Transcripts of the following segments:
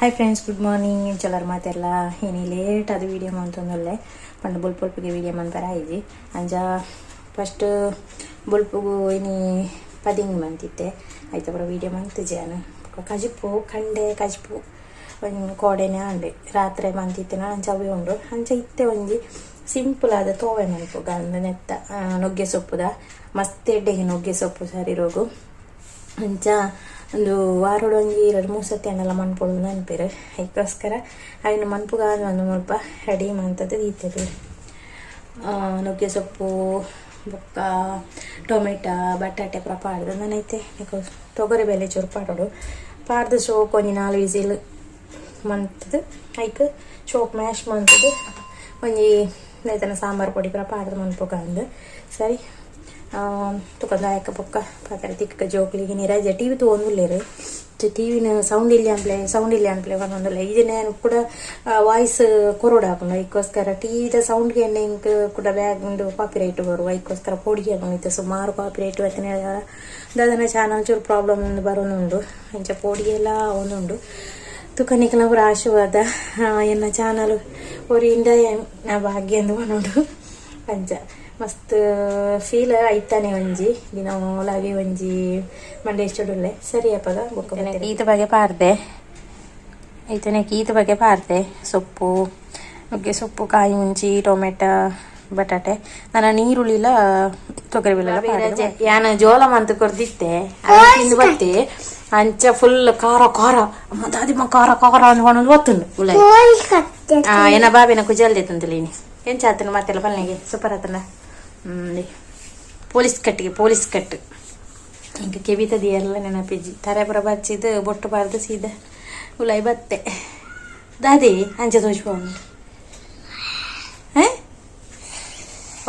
Hi friends, good morning. ಚಲರ್ ಮಾತೆಲ್ಲ ಏನಿ ಲೇಟ್ ಅದು ವೀಡಿಯೋ ಮಂತೊಂದುಲ್ಲೆ ಪಂಡ ಬುಲ್ಪುಲ್ಪಿಗೆ ವೀಡಿಯೋ ಮಂತರ ಆಯ್ಜಿ ಅಂಜ ಫಸ್ಟ್ ಬುಲ್ಪುಗು ಏನಿ ಪದಿಂಗ್ ಮಂತಿತ್ತೆ ಆಯ್ತು ಬರೋ ವೀಡಿಯೋ ಮಂತಿಜೆ ನಾನು ಕಜಿಪು ಕಂಡೆ ಕಜಿಪು ಒಂದು ಕೋಡೆನೆ ಅಂಡೆ ರಾತ್ರಿ ಮಂತಿತ್ತೆ ನಾನು ಅಂಚ ಅವೆ ಉಂಡು ಅಂಚ ಇತ್ತೆ ಒಂಜಿ ಸಿಂಪಲ್ ಆದ ತೋವೆ ಮಲ್ಪು ಗಂಧ ನೆತ್ತ ನುಗ್ಗೆ ಸೊಪ್ಪುದ ಮಸ್ತ್ ಎಡ್ಡೆಗೆ ನುಗ್ಗೆ ಸೊಪ್ಪು ಸರಿ ರೋಗು ಅಂಚ ಒಂದು ವಾರೋಡು ಒಂಜಿ 2-3 ಸತಿ ಅನ್ನೆಲ್ಲ ಮನ್ಪೊಡು ನೆನಪಿರು ಅದಕ್ಕೋಸ್ಕರ ಅವಿನ ಮನ್ಪುಗಾದ ಒಂದು ಸ್ವಲ್ಪ ರೆಡಿ ಮಂತದ್ದು ಈತದೆ ನುಗ್ಗೆ ಸೊಪ್ಪು ಬೊಕ್ಕ ಟೊಮೆಟೊ ಬಟಾಟೆ ಪೂರ ಪಾಡ್ದು ನಾನೈತೆ ತೊಗರಿ ಬೇಳೆ ಚೂರು ಪಾಡೋಡು ಪಾಡ್ದು ಸೋಕ್ ಒಂಜಿ 4 ವಿಸಿಲ್ ಮಂತದ್ದು ಐಕ್ ಸೋಪ್ ಮ್ಯಾಶ್ ಮಂತದ್ದು ಒಂಜಿ ನೈತನ ಸಾಂಬಾರು ಪೊಡಿ ಪೂರ ಪಾಡ್ದು ಮನ್ಪುಗಾಂದು ಸರಿ ತುಕೊಂದು ಆಯಕ್ಕ ಪೊಕ್ಕ ಪಾತ್ರ ತಿಕ್ಕ ಜೋಕ್ಲಿಗೆ ನೀರಾಜ ಟಿ ವಿ ತೊಗೊಂದುಲ್ಲೇರು ಟಿವಿನ ಸೌಂಡ್ ಇಲ್ಲ ಅನ್ಪ್ಲೆ ಒಂದೊಂದಿಲ್ಲ ಇದು ನಾನು ಕೂಡ ವಾಯ್ಸ್ ಕೊರೋಡ ಹಾಕೊಂಡು ಅದಕ್ಕೋಸ್ಕರ ಟಿವಿದ ಸೌಂಡ್ಗೆ ಇಂಕ್ ಕೂಡ ಬ್ಯಾಗ್ ಒಂದು ಕಾಪಿ ರೈಟ್ ಬರುವ ಅದಕ್ಕೋಸ್ಕರ ಪೊಡಿಗೆ ಹಾಕೊಂಡಿತ್ತು ಸುಮಾರು ಕಾಪಿ ರೈಟ್ ಬರ್ತೀನಿ ದಾದನ ಚಾನಲ್ ಚೂರು ಪ್ರಾಬ್ಲಮ್ ಒಂದು ಬರೋನುಂಡು ಅಂಚ ಪೊಡಿಗೆಲ್ಲ ಒಂದುಂಡು ತುಕನಿಕಲ ಪೂರ ಆಶೀರ್ವಾದ ಎನ್ನ ಚಾನಲ್ ಒರಿಂದ ಭಾಗ್ಯ ಎಂದು ಬಂದುಂಡು ಅಂಚ ಮಸ್ತ್ ಫೀಲ್ ಐತಾನೆ ಒಂಜಿ ದಿನ ಲವಿ ಒಂಜಿ ಮಂಡೆ ಇಷ್ಟೊಡುಲ್ಲೆ ಸರಿ ಅಪ್ಪಗ ಬೊಕ್ಕ ಈತ ಬಗ್ಗೆ ಪಾರ್ದೆ ಐತನೆಕ್ ಈತ ಬಗ್ಗೆ ಪಾರ್ದೆ ಸೊಪ್ಪು ನುಗ್ಗೆ ಸೊಪ್ಪು ಕಾಯಿ ಮುಂಚಿ ಟೊಮೆಟೊ ಬಟಾಟೆ ನಾನು ನೀರುಳ್ಳಿಲ್ಲ ತೊಗರಿ ಬೆಲ್ಲ ಯಾನ ಜೋಲ ಮಂತ್ ಕೊರ್ದಿತ್ತೆ ತಿಂದು ಬತ್ತೆ ಅಂಚ ಫುಲ್ ಖಾರ ಖಾರ ದಾದಿಮ್ಮ ಖಾರ ಖಾರ ಅನ್ಕೊಂಡು ಓದ್ತುಂಡು ಉಳ್ಳ ಏನ ಬಾಬಿನ ಕುಜಲ್ದೆ ತಂತಲೀನಿ ಎಂಚಾತನ ಮತ್ತೆಲ್ಲ ಪಲ್ನೆಗೆ ಸೂಪರ್ ಆತನ ಪೊಲೀಸ್ ಕಟ್ ಹಿಂಗೆ ಕೆವಿತದಿ ಎಲ್ಲ ನೆನಪಿಜ್ಜಿ ತರೆಪುರ ಬಚ್ಚಿದ್ದು ಬೊಟ್ಟು ಬಾರ್ದು ಸೀದಾ ಉಲಾಯಿ ಬತ್ತೆ ದಾದಿ ಅಂಚೆ ತೋಚ್ಕೊಂಡು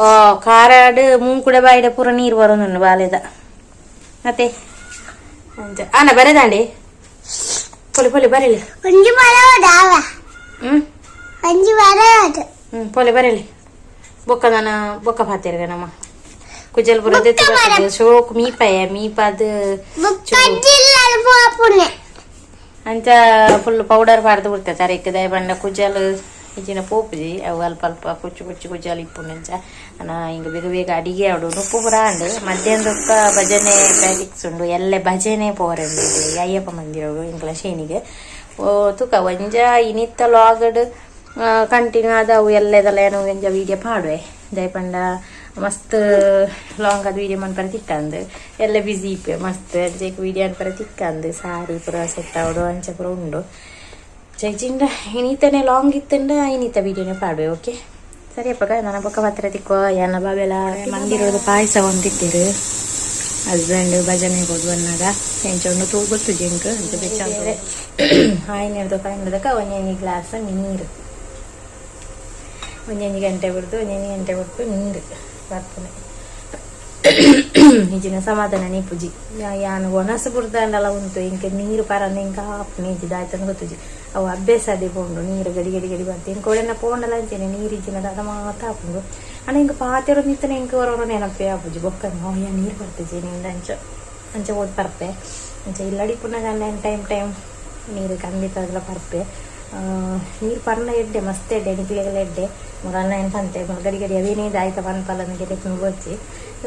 ಓ ಕಾರಾಡು ಮೂಂಕುಡ ಬಾಯಿಡ ಪೂರ ನೀರು ಬರೋನು ಬಾಲೆದ ಮತ್ತೆ ಅಂಚ ಅಣ್ಣ ಬರೆದಾಂಡಿ ಪೊಲಿ ಬರಲಿ ಪೊಲೆ ಬರಲಿ ಬೊಕ್ಕ ನಾನು ಬೊಕ್ಕ ಪಾತಿರ್ಗ ನಮ್ಮ ಕುಜಲ್ ಬರೋದೇ ಶೋಕ್ ಮೀಪಾದ ಅಂಚ ಫುಲ್ ಪೌಡರ್ ಪಾಡ್ದು ಬಿಡ್ತೇವೆ ತರಕ್ಕೆ ದಯ ಬಂಡ ಕುಜಲ್ ಇಜಿನ ಪೋಪುಜಿ ಅವು ಅಲ್ಪ ಕುಚ್ಚು ಕುಜಲ್ ಇಪ್ಪುಂಚ ನಾನು ಹಿಂಗೆ ಬೇಗ ಅಡಿಗೆ ಆಡು ಉಪ್ಪು ಪುರ ಅಂಡು ಮಧ್ಯಾಹ್ನದೊಕ್ಕ ಭಜನೆ ಪ್ರಾಕ್ಟಿಕ್ಸ್ ಉಂಡು ಎಲ್ಲೆ ಭಜನೆ ಪೋರಂಡು ಅಯ್ಯಪ್ಪ ಮಂದಿರೋಡು ಇಂಗ್ಲ ಶೇನಿಗೆ ತುಕ ಒಂಜ ಇನಿತ್ತ ಲಾಗಡ್ ಕಂಟಿನ್ಯೂ ಆದವು ಎಲ್ಲದಲ್ಲ ಏನೋ ಒಂಜ ವೀಡಿಯೋ ಪಾಡುವೆ ದಯಪಂಡ ಮಸ್ತ್ ಲಾಂಗ್ ಅದು ವೀಡಿಯೋ ಮನ್ಪರ ತಿಕ್ಕಂದು ಎಲ್ಲ ಬಿಸಿ ಇಪ್ಪೆ ಮಸ್ತ್ ಅಂಚೆಕ್ ವೀಡಿಯೋ ಅನ್ಪರ ತಿಕ್ಕಂದು ಸಾರಿ ಪುರ ಸೆಟ್ ಆವಡು ಅಂಚ ಪುರ ಉಂಡು ಚೈಚಿಂಡ ಇನೀತನೇ ಲಾಂಗ್ ಇತ್ತಂಡ ಇನೀತ ವೀಡಿಯೋನೇ ಪಾಡುವೆ ಓಕೆ ಸರಿ ಅಪ್ಪಗ ನನ್ನ ಪಕ್ಕ ಹತ್ರ ತಿಕ್ಕೋ ಎನ್ನ ಬಾಬೆಲ್ಲ ಮಂದಿರೋದು ಪಾಯಸ ಒಂದಿಟ್ಟಿರು ಹಸ್ಬೆಂಡ್ ಭಜನೆ ಹೋದ್ ಬಂದಾಗ ಹೆಂಚೊಂಡು ತೂ ಗೊತ್ತು ಜಿಂಕ್ ಅಂತ ಬೆಚ್ಚ ಹಾಯಿನದ ಕಾಯಿನದಕ್ಕ ಒಂದೊಂದು ಗ್ಲಾಸ್ ನೀರು ಒಂದೊಂದು ಗಂಟೆ ಬಿಡ್ತು ನೀರು ಬರ್ತನೆ ಈಜಿನ ಸಮಾಧಾನ ನೀ ಪೂಜಿ ಯಾನು ಒಣಸು ಬುಡ್ದಂಡಲ್ಲ ಉಂಟು ಇಂಕ ನೀರು ಪರಂದು ಇಂಕ ಹಾಪು ನೀಜಿದಾಯ್ತಂದು ಗೊತ್ತುಜಿ ಅವು ಅಭ್ಯಾಸ ಅದೇ ಪೋಂಡು ನೀರು ಗಡಿ ಬರ್ತಿ ಇಂಕ ಒಳ್ಳೆನ ಪೋಂಡಲ್ಲ ಅಂಚೇನೆ ನೀರು ಇಜ್ಜಿನದ ಅದ ಮಾತ ಹಾಪುಂಡು ಅಣ್ಣ ಇಂಕ ಪಾತಿರೋ ನಿಂತನೆ ಇಂಕ ಹೊರವರು ನೆನಪೇ ಆಪುಜಿ ಬೊಕ್ಕ ಯಾ ನೀರು ಬರ್ತಜಿ ನಿಂದ ಅಂಚ ಓದ್ ಪರ್ಪೆ ಅಂಚ ಇಲ್ಲಡಿ ಪುನಃ ಟೈಮ್ ನೀರು ಖಂಡಿತ ಅದೆಲ್ಲ ಪರ್ಪೆ ನೀರು ಪರ್ನ ಎಡ್ಡೆ ಮಸ್ತ್ ಎಡ್ಡೆ ನಿಕ್ಲೆಗೆಲ್ಲ ಎಡ್ಡೆ ಮೊರನ್ನ ಎಂಪಂತೆ ಗಡಿ ಅವೇನೇದು ಆಯ್ತಾ ಪನ್ಪಲ್ಲನಿಗೆ ತೆಕ್ಕೊಂಡು ಬಚ್ಚಿ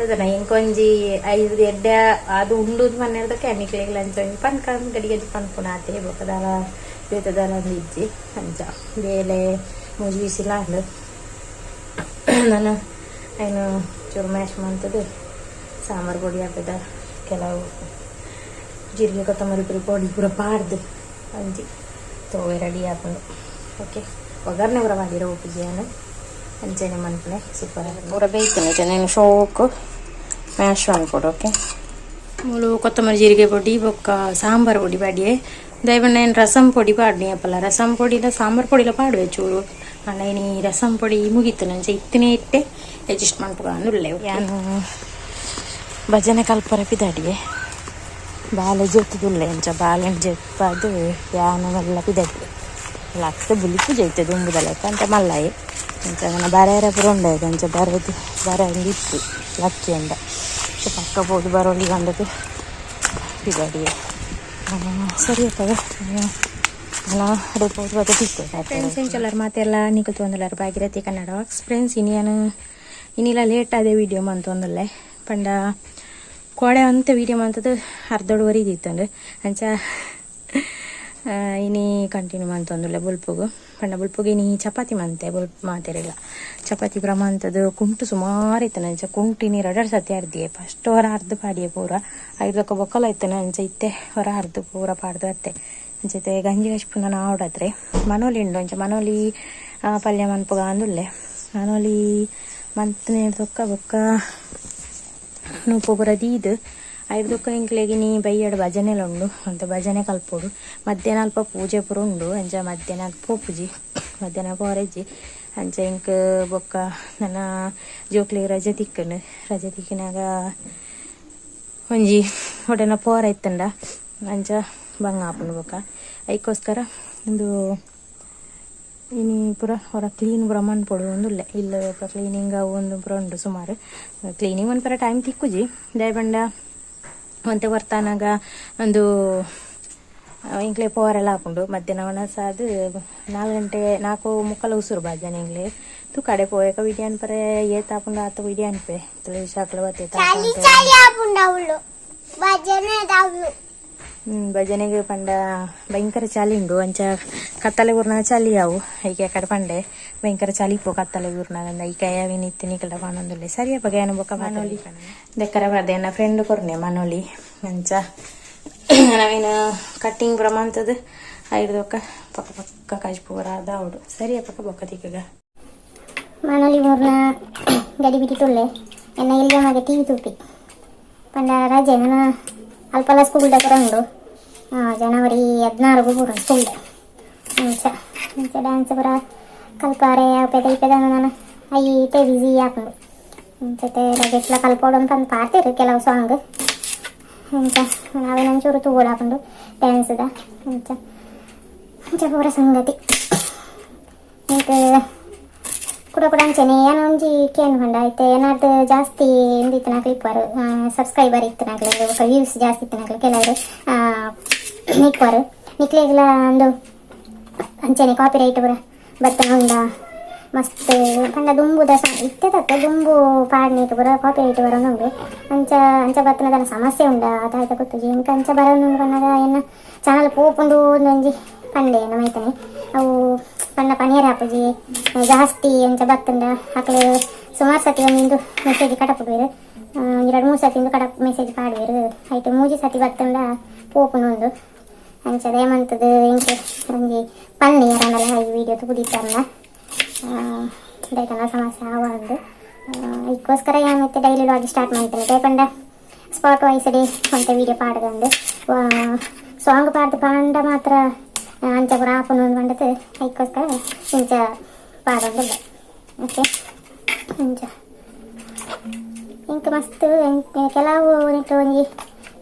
ಅದನ್ನ ಇಂಕೊಂಜಿ 5 ಎಡ್ಡೆ ಅದು ಉಂಡು ಮನೆಯದಕ್ಕೆ ನಿಕ್ಲೆಗೆಲ್ಲ ಅಂಚ ಪನ್ಕಂದು ಗಡಿ ಪನ್ಪುನ ಆತೆ ಬೊಕ್ಕದಾಲ ಬೇತದಾಲ ಒಂದು ಇಜ್ಜಿ ಅಂಚ ಬೇಳೆ ಮುಜಿ ಬಿಸಿಲ ಅಂಡು ನಾನು ಏನು ಚೂರು ಮ್ಯಾಶ್ ಮಾಡ್ತದ್ದು ಸಾಂಬಾರು ಪೊಡಿ ಹಾಕಿದ ಕೆಲವು ಜೀರಿಗೆ ಕೊತ್ತಂಬರಿ ಪೊಡಿ ಪೂರ ಪಾಡ್ದು ಅಂಜಿ ತೋವೆ ರೆಡಿ ಹಾಕೊಂಡು ಓಕೆ ಒಗ್ಗರಣೆ ಪೂರ ಮಾಡಿರೋ ಉಪ್ಪಿಗೆಯನ್ನು ಅಂಚೆನೆ ಮನ್ಪನೆ ಸೂಪರ್ ಪೂರ ಬೇಯ್ತೇನೆ ನಾನು ಶೋಕು ಮ್ಯಾಶ್ ಮಾಡ್ಕೊಡು ಓಕೆ ಮೂಲು ಕೊತ್ತಂಬರಿ ಜೀರಿಗೆ ಪೊಡಿ ಬೊಕ್ಕ ಸಾಂಬಾರು ಪೊಡಿ ಪಾಡಿಯೇ ದಯವಿಟ್ಟು ಏನು ರಸಂ ಪೊಡಿ ಪಾಡ್ನಿ ಅಪ್ಪಲ್ಲ ರಸಂ ಪೊಡಿಲ ಸಾಂಬಾರು ಪೊಡಿಲ ಪಾಡುವೆ ಚೂರು ಅಣ್ಣ ಇನಿ ರಸಂ ಪೊಡಿ ಮುಗೀತು ನಂಚೆ ಇತ್ತನೇ ಇಟ್ಟೆ ಅಡ್ಜಸ್ಟ್ ಮಾಡ್ಕೊಂಡು ಉಳ್ಳೆ ಯಾನು ಭಜನೆ ಕಲ್ಪರ ಪಿದಾಡಿಯೇ ಬಾಲೆ ಜೊತ್ತದುಲ್ಲೆ ಅಂಚ ಬಾಲೆಂಟ್ ಜೆಪ್ಪದು ಯಾನವೆಲ್ಲ ಪಿದಡ್ಡು ಲಕ್ಷ ಬುಲಿಪು ಜೈತೆ ದುಂಬುದಲೆಕ್ಕ ಅಂತ ಮಲ್ಲಾಯಿ ಅಂಚ ನನ್ನ ಬರೆಯರ ಪುರ ಉಂಡೆ ಅಂಚ ಬರಂಗಿತ್ತು ಲಕ್ಕಿ ಅಂಡ ಪಕ್ಕ ಹೋದು ಬರೋಲಿ ಗಂಡದು ಪಿದಾಡಿಯೇ ಸರಿ ಅಪ್ಪ ನಾನು ಅಡುಗೆ ಹೋಗುವಾಗ ಫ್ರೆಂಡ್ಸ್ ಎಂಚಲರ್ ಮಾತೆಲ್ಲ ನಿಖಲ್ ತೊಂದಲರ್ ಭಾಗಿರಥಿ ಕನ್ನಡ ಫ್ರೆಂಡ್ಸ್ ಇನ್ನಿಲ್ಲ ಲೇಟ್ ಅದೇ ವೀಡಿಯೋ ಮಂತೊಂದಲ್ಲೇ ಪಂಡ ಕೋಡೆ ಅಂತ ವೀಡಿಯೋ ಮಂತದ್ದು ಅರ್ಧೋಡುವರೆ ಇದ್ದಿತ್ತಂಡು ಅಂಚ ಇನಿ ಕಂಟಿನ್ಯೂ ಮಂತೊಂದುಲ್ಲೆ ಬುಲ್ಪುಗು ಪಂಡ ಬುಲ್ಪುಗೆ ಇನಿ ಚಪಾತಿ ಮಂತೆ ಬುಲ್ಪ್ ಮಾತೆರಿಲ್ಲ ಚಪಾತಿ ಪುರ ಮಂತದ್ದು ಕುಂಟು ಸುಮಾರು ಇತ್ತನ ಅಂಚ ಕುಂಟಿನಿ 2 ಸತಿ ಅರ್ದಿಯೆ ಫಸ್ಟ್ ಹೊರ ಅರ್ಧ ಪಾಡಿಯೆ ಪೂರ 5 ಬೊಕ್ಕಲ ಇತ್ತನ ಅಂಚ ಇತ್ತೆ ಹೊರ ಅರ್ಧ ಪೂರ ಪಾಡ್ದು ಅತ್ತೆ ಅಂಚತೆ ಗಂಜಿ ಹಚ್ಪುನ ಆವಡಾದ್ರೆ ಮನೋಲಿ ಉಂಡು ಅಂಚ ಮನೋಲಿ ಪಲ್ಯ ಮನ್ಪುಗ ಅಂದುಲ್ಲೆ ಮನೋಲಿ ಮಂತನೆ ತೊಕ್ಕ ಬೊಕ್ಕ ನೂಪು ಪುರ ದೀದು 5 ಇಂಕ್ಲೆಗೆ ನೀ ಬೈಯಡು ಭಜನೆಲ ಉಂಡು ಅಂತ ಭಜನೆ ಕಲ್ಪೋಡು ಮಧ್ಯಾಹ್ನ ಅಲ್ಪ ಪೂಜೆ ಪುರ ಉಂಡು ಅಂಚ ಮಧ್ಯಾಹ್ನ ಪೋಪುಜಿ ಮಧ್ಯಾಹ್ನ ಪೋರೆಜ್ಜಿ ಅಂಚ ಇಂಕ್ ಬೊಕ್ಕ ನನ್ನ ಜೋಕ್ಲಿಗೆ ರಜೆ ತಿಕ್ಕಿನಾಗ ಒಂಜಿ ಒಡನ ಪೋರ ಇತ್ತಂಡ ಅಂಚ ಬಂಗ ಆಪುಂಡು ಬೊಕ್ಕ ಅದಕ್ಕೋಸ್ಕರ ಒಂದು ಇನಿ ಪೂರ ಹೊರ ಕ್ಲೀನ್ ಪೂರ ಮನ್ಪೊಡು ಒಂದುಲ್ಲೆ ಇಲ್ಲ ಕ್ಲೀನಿಂಗ್ ಒಂದು ಪೂರ ಉಂಡು ಸುಮಾರು ಕ್ಲೀನಿಂಗ್ ಒಂದು ಪೂರ ಟೈಮ್ ತಿಕ್ಕುಜಿ ದಯಬಂಡ ಮತ್ತೆ ಬರ್ತಾನಾಗ ಒಂದು ಇಂಕ್ಲೆ ಪೋರೆಲ್ಲ ಹಾಕೊಂಡು ಮಧ್ಯಾಹ್ನ ಒಣಸಾದು 4 ಗಂಟೆ 4:45 ಉಸುರು ಬಾಜನೆ ಇಂಗ್ಲೆ ತು ಕಡೆ ಪೋಯಕ ವಿಡಿಯೋ ಅನ್ಪರೆ ಏತ್ ಹಾಕೊಂಡು ಆತ ವಿಡಿಯೋ ಅನ್ಪೆ ಶಾಕ್ಲ ಬತ್ತೆ ಭಜನೆಗೆ ಪಂಡ ಭಯಂಕರ ಚಾಲಿ ಉಂಡು ಅಂಚ ಕತ್ತಲೆ ಊರ್ನಾಗ ಚಾಲಿ ಅವು ಐಕೆ ಕಡೆ ಪಂಡೆ ಭಯಂಕರ ಚಾಲಿ ಪೋ ಕತ್ತಲೆ ಊರ್ನಾಗ ಈ ಕೈಯಾವಿನಿತ್ತು ನಿಕಲ ಬಾನೊಂದುಲ್ಲೆ ಸರಿಯಪ್ಪ ಗೇನ ಬೊಕ್ಕ ಮನೋಲಿ ದೆಕ್ಕರ ಬರ್ದೆ ನನ್ನ ಫ್ರೆಂಡ್ ಕೊರ್ನೆ ಮನೋಲಿ ಅಂಚ ನಾವೇನು ಕಟ್ಟಿಂಗ್ ಪ್ರಮಾಣದ 5 ಪಕ್ಕ ಕಾಜ್ಪೂರ ದಾವಡು ಸರಿಯಪ್ಪ ಬೊಕ್ಕ ತಿಕ್ಕಗ ಮನೋಲಿ ಮೂರ್ನ ಗಡಿ ಬಿಟ್ಟು ತುಳ್ಳೆ ಎನ್ನ ಇಲ್ಗ ಮಗೆ ಟಿವಿ ತೂಪಿ ಪಂಡ ರಜೆ ನನ್ನ ಅಲ್ಪಲ ಸ್ಕೂಲ್ ದ ಉಂಡು ಜನವರಿ 16 ಪೂರ ಸ್ಕೂಲ್ ಅಂಚ ಡ್ಯಾನ್ಸ್ ಪೂರ ಕಲ್ಪಾರೆ ಇಪ್ಪದ ನಾನು ಐತೆ ಬಿಸಿ ಹಾಕೊಂಡು ಅಂಚತೆ ರಜೆಟ್ಲ ಕಲ್ಪೋಡು ಅಂತ ಪಾಡ್ತೀರಿ ಕೆಲವು ಸಾಂಗ್ ಅಂಚ ನಾವೇನೊಂಚೂರು ತೂಗೋಡು ಹಾಕೊಂಡು ಡ್ಯಾನ್ಸ್ದ ಅಂಚ ಅಂಚ ಪೂರ ಸಂಗತಿ ಕೂಡ ಅಂಚನೆ ಏನೊಂಜಿ ಕೇನು ಪಂಡ ಐತೆ ಏನಾದ್ರು ಜಾಸ್ತಿ ಎಂದಿತ್ತು ನಾಲ್ಕು ಇಪ್ಪರು ಸಬ್ಸ್ಕ್ರೈಬರ್ ಇತ್ತು ನಾಲ್ಕು ವ್ಯೂಸ್ ಜಾಸ್ತಿ ಇತ್ತು ನಾಲ್ಕು ಕೆಲವರು ನಿಕ್ವರು ನಿಕ್ಲೆಗ್ಲ ಒಂದು ಅಂಚನೆ ಕಾಪಿ ರೈಟ್ ಪೂರ ಬರ್ತನ ಉಂಡ ಮಸ್ತ್ ಪಂಡ ದುಂಬುದ ಇತ್ತೆ ತಕ್ಕ ದುಂಬು ಪಾಡ್ನೇತು ಪೂರ ಕಾಪಿ ರೈಟ್ ಬರೋನುಂಡು ಅಂಚ ಅಂಚ ಬರ್ತನದಲ್ಲ ಸಮಸ್ಯೆ ಉಂಡ ಅದಾಯ್ತ ಗೊತ್ತುಜಿ ಇಂಕ ಅಂಚ ಬರೋನುಂಡು ಪನ್ನಗ ಏನ ಚಾನಲ್ ಪೋಪುಂಡು ಒಂದೊಂಜಿ ಪಂಡೆ ನಮೈತನೆ ಅವು ಪಂಡ ಪನೀರ್ ಹಾಪುಜಿ ಜಾಸ್ತಿ ಅಂಚ ಬತ್ತಂಡ ಹಾಕ್ಲೆ ಸುಮಾರು ಸತಿ ಒಂದು ಮೆಸೇಜ್ ಕಟಪುಡುವೇರು 2-3 ಸತಿ ಒಂದು ಮೆಸೇಜ್ ಪಾಡುವೇರು ಆಯ್ತು 3 ಸತಿ ಬತ್ತಂಡ ಪೋಪುನೊಂದು ಅಂಚದ ಏಮಂತದ್ದು ಇಂಕೆ ಒಂಜಿ ಪನ್ನೀರ್ ಅನ್ನಲ್ಲ ಈ ವಿಡಿಯೋ ತುದಿತ್ತಲ್ಲ ಅದಕ್ಕೆಲ್ಲ ಸಮಸ್ಯೆ ಆವಾಂದು ಇದಕ್ಕೋಸ್ಕರ ಏಮತ್ತೆ ಡೈಲಿ ವ್ಲಾಗ್ ಸ್ಟಾರ್ಟ್ ಮಾಡ್ತೇನೆ ಬೇಕಂಡ ಸ್ಪಾಟ್ ವೈಸ್ ಡೇ ಅಂತ ವಿಡಿಯೋ ಪಾಡ್ದಂಡು ಸಾಂಗ್ ಪಾಡ್ದು ಪಾಂಡ ಮಾತ್ರ ಅಂಚ ಪೂರ ಆಪುನೊಂದು ಬಂಡದು ಅದಕ್ಕೋಸ್ಕರ ಇಂಚ ಪಾಡೋದಿಲ್ಲ ಓಕೆ ಅಂಚ ಇಂಕ ಮಸ್ತ್ ಕೆಲವು ಒಂಜಿ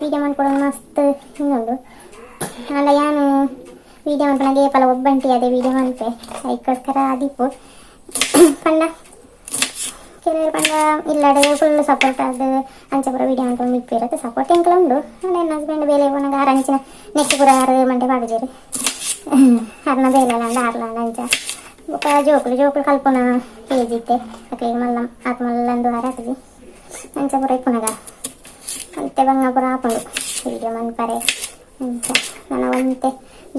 ವಿಡಿಯೋ ಮಾಡ್ಕೊಡೋದು ಮಸ್ತ್ ಹಿಂಗುಂಡು ಅಲ್ಲ ಏನು ವಿಡಿಯೋ ಮಾಡ್ಕೊಂಡಾಗ ಏಪಲ್ಲ ಒಬ್ಬಂಟಿ ಅದೇ ವಿಡಿಯೋ ಮಾಡ್ತೆ ಅದಕ್ಕೋಸ್ಕರ ಅದೀಪು ಪಂಡ ಕೆಲವರು ಪಂಡ ಇಲ್ಲಡೆ ಫುಲ್ ಸಪೋರ್ಟ್ ಅದು ಅಂಚೆ ಪೂರ ವಿಡಿಯೋ ಮಾಡ್ಕೊಂಡು ಇಪ್ಪಿರುತ್ತೆ ಸಪೋರ್ಟ್ ಎಂಕಲ ಉಂಡು ನನ್ನ ಹಸ್ಬೆಂಡ್ ಬೇಲೆ ನನಗೆ 6 ಅಂಚಿನ ನೆಕ್ಸ್ಟ್ ಪೂರ 6 ಮಂಟೆ ಪಾಡಿಜೇರಿ ಅರ್ನ ಬೇಲೆಲ್ಲ ಆರ್ಲಾಂಡ ಅಂಚ ಬೊಕ್ಕ ಜೋಕುಲು ಕಲ್ಪುನ ಏಜಿತ್ತೆ ಅಕ್ಕೆ ಮಲ್ಲ ಆತ ಮಲ್ಲಂದು ಹಾರಾಕಿ ಅಂಚ ಪೂರ ಇಪ್ಪುನಗ ಅಂತೆ ಬಂಗ ಪೂರ ಹಾಕೊಂಡು ವಿಡಿಯೋ ಮನ್ಪರೆ ಅಂಚ ನನ್ನ ಒಂತೆ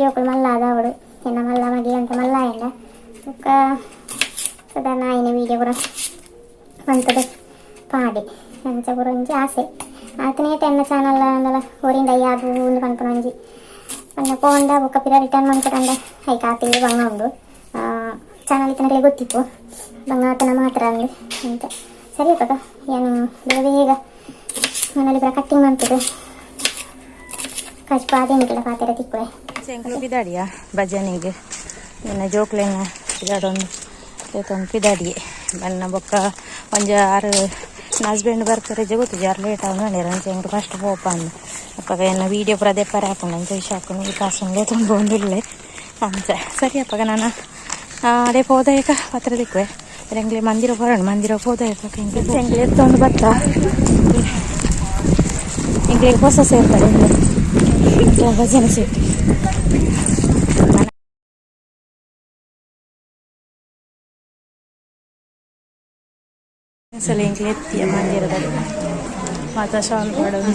ಜೋಕುಲು ಮಲ್ಲ ಆದವಡು ಎನ್ನ ಮಲ್ಲ ಮಗಿ ಅಂತ ಮಲ್ಲ ಎಂಡ ಬೊಕ್ಕ ಸಾಧಾರಣ ಆಯ್ನ ವಿಡಿಯೋ ಪೂರ ಮಂತದ ಪಾಡಿ ಅಂಚ ಪೂರ ಒಂಜಿ ಆಸೆ ಆತನೇ ಎನ್ನ ಚಾನಲ್ ಅಂದಲ್ಲ ಓರಿಂದ ಯಾವುದು ಒಂದು ಕನ್ಪುನ ಒಂಜಿ ಪಂಡ ಪೋಂಡ ಬೊಕ್ಕ ಪಿರ ರಿಟರ್ನ್ ಮಾಡ್ಕೊಂಡ ಐಕ ಆತಿಗೆ ಬಂಗ ಉಂಡು ಚಾನಲ್ ಇತ್ತನಗಲೇ ಗೊತ್ತಿತ್ತು ಬಂಗ ಆತನ ಮಾತ್ರ ಅಂದು ಅಂತ ಸರಿಯಪ್ಪ ಏನು ಬೇಗ ಮನೇಲಿ ಪೂರ ಕಟ್ಟಿಂಗ್ ಮಾಡ್ತದೆ ಕಚ್ಪ ಅದೇನಿಲ್ಲ ಪಾತ್ರೆ ತಿಕ್ಕುವೆ ಎಂಕ್ಲು ಪಿದಾಡಿಯ ಭಜನೆಗೆ ನನ್ನ ಜೋಕ್ಲೆನ ಪಿದಾಡೊಂದು ಏತೊಂದು ಪಿದಾಡಿಯೆ ಬಣ್ಣ ಬೊಕ್ಕ ಒಂಜ 6 ಹಸ್ಬೆಂಡ್ ಬರ್ತಾರೆ ಗೊತ್ತು ಜಾರು ಲೇಟ್ ಆಗಿ ಅಂಚೆ ಎಂಕ್ಲು ಫಸ್ಟ್ ಪೋಪ ಅಂದು ಅಪ್ಪಾಗ ಎನ್ನ ವೀಡಿಯೋ ಪೂರ ದೆಪ್ಪರೆ ಹಾಕೊಂಡು ಅಂಚೆ ವಿಷಯ ಹಾಕೊಂಡು ಕಾಸಂಗೆ ತುಂಬ ಒಂದಿಲ್ಲೆ ಅಂಚ ಸರಿಯಪ್ಪಾಗ ನಾನು ಅದೇ ಹೋದಾಯಕ ಪತ್ರ ದಿಕ್ಕುವೆ ಎಂಗ್ಲೆ ಮಂದಿರ ಬರೋಣ ಮಂದಿರ ಹೋದಾಯಕ ಎಂಗ್ಲೆ ಎತ್ತೊಂದು ಬತ್ತ ಎಂಗ್ಲಿಗೆ ಹೊಸ ಸೇರ್ತಾರೆ ಭಜನೆ ಸೇರ್ತೀವಿ ಅಸಲು ಎಂಕ್ಲೆ ಎತ್ತಿಯ ಮಂದಿರದಲ್ಲಿ ಮಾತಾ ಶಾಲ್ ಮಾಡೋದು